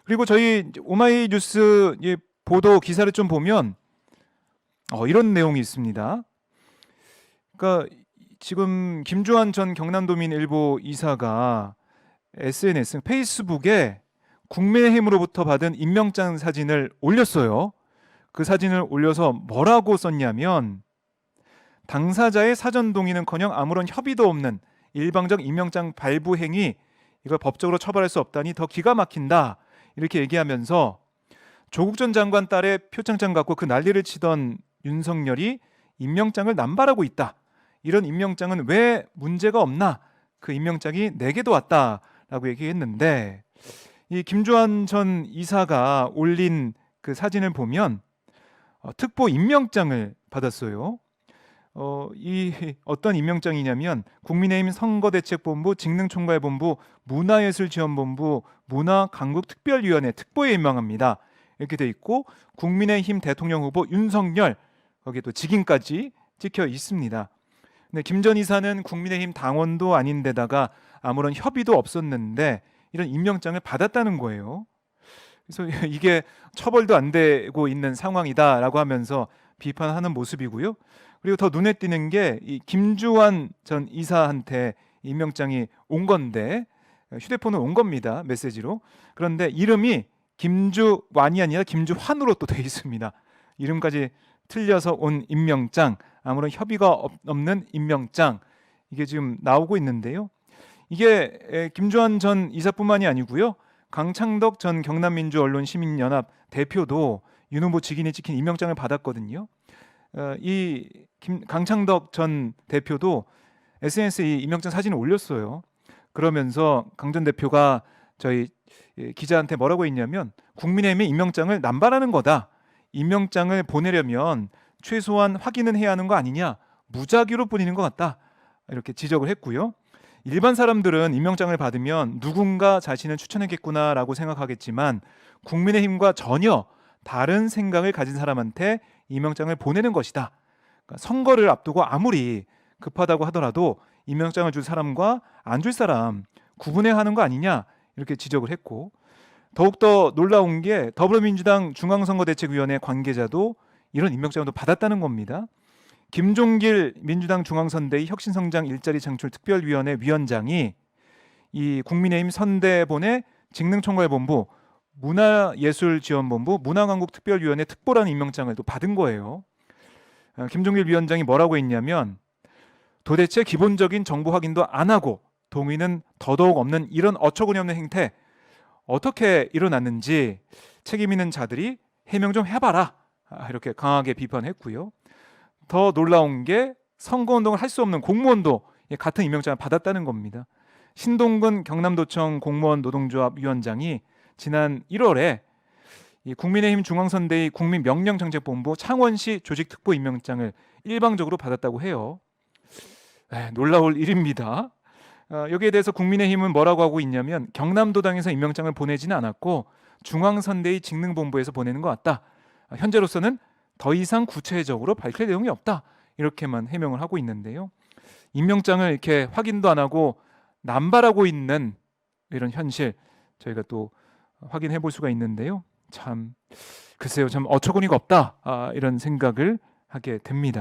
그리고 저희 오마이뉴스 보도 기사를 좀 보면 이런 내용이 있습니다. 그러니까 지금 김주환 전 경남도민일보 이사가 SNS, 페이스북에 국민의힘으로부터 받은 임명장 사진을 올렸어요. 그 사진을 올려서 뭐라고 썼냐면 당사자의 사전 동의는커녕 아무런 협의도 없는 일방적 임명장 발부 행위, 이걸 법적으로 처벌할 수 없다니 더 기가 막힌다, 이렇게 얘기하면서 조국 전 장관 딸의 표창장 갖고 그 난리를 치던 윤석열이 임명장을 남발하고 있다, 이런 임명장은 왜 문제가 없나, 그 임명장이 내게도 왔다라고 얘기했는데, 이 김주환 전 이사가 올린 그 사진을 보면 특보 임명장을 받았어요. 이 어떤 임명장이냐면 국민의힘 선거대책본부, 직능총괄본부, 문화예술지원본부, 문화강국특별위원회 특보에 임명합니다, 이렇게 돼 있고, 국민의힘 대통령 후보 윤석열, 거기에 또 직인까지 찍혀 있습니다. 근데 김 전 이사는 국민의힘 당원도 아닌데다가 아무런 협의도 없었는데 이런 임명장을 받았다는 거예요. 그래서 이게 처벌도 안 되고 있는 상황이다라고 하면서 비판하는 모습이고요. 그리고 더 눈에 띄는 게 이 김주환 전 이사한테 임명장이 온 건데, 휴대폰은 온 겁니다, 메시지로. 그런데 이름이 김주환이 아니라 김주환으로 또 돼 있습니다. 이름까지 틀려서 온 임명장, 아무런 협의가 없는 임명장, 이게 지금 나오고 있는데요. 이게 김주환 전 이사뿐만이 아니고요, 강창덕 전 경남민주언론시민연합 대표도 윤 후보 직인이 찍힌 임명장을 받았거든요. 이 강창덕 전 대표도 SNS에 이 임명장 사진을 올렸어요. 그러면서 강 전 대표가 저희 기자한테 뭐라고 했냐면 국민의힘의 임명장을 남발하는 거다, 임명장을 보내려면 최소한 확인은 해야 하는 거 아니냐, 무작위로 뿌리는 것 같다, 이렇게 지적을 했고요. 일반 사람들은 임명장을 받으면 누군가 자신을 추천했겠구나라고 생각하겠지만 국민의힘과 전혀 다른 생각을 가진 사람한테 임명장을 보내는 것이다. 그러니까 선거를 앞두고 아무리 급하다고 하더라도 임명장을 줄 사람과 안 줄 사람 구분해야 하는 거 아니냐, 이렇게 지적을 했고, 더욱더 놀라운 게 더불어민주당 중앙선거대책위원회 관계자도 이런 임명장을 받았다는 겁니다. 김종길 민주당 중앙선대위 혁신성장 일자리 창출 특별위원회 위원장이 이 국민의힘 선대본의 직능총괄본부, 문화예술지원본부, 문화강국특별위원회 특보라는 임명장을 또 받은 거예요. 김종길 위원장이 뭐라고 했냐면 도대체 기본적인 정보 확인도 안 하고 동의는 더더욱 없는 이런 어처구니 없는 행태 어떻게 일어났는지 책임 있는 자들이 해명 좀 해봐라, 이렇게 강하게 비판했고요. 더 놀라운 게 선거운동을 할 수 없는 공무원도 같은 임명장을 받았다는 겁니다. 신동근 경남도청 공무원 노동조합 위원장이 지난 1월에 국민의힘 중앙선대위 국민명령정책본부 창원시 조직특보 임명장을 일방적으로 받았다고 해요. 놀라울 일입니다. 여기에 대해서 국민의힘은 뭐라고 하고 있냐면 경남도당에서 임명장을 보내지는 않았고 중앙선대위 직능본부에서 보내는 것 같다, 현재로서는 더 이상 구체적으로 밝힐 내용이 없다, 이렇게만 해명을 하고 있는데요. 임명장을 이렇게 확인도 안 하고 남발하고 있는 이런 현실 저희가 또 확인해 볼 수가 있는데요. 참 글쎄요, 참 어처구니가 없다, 이런 생각을 하게 됩니다.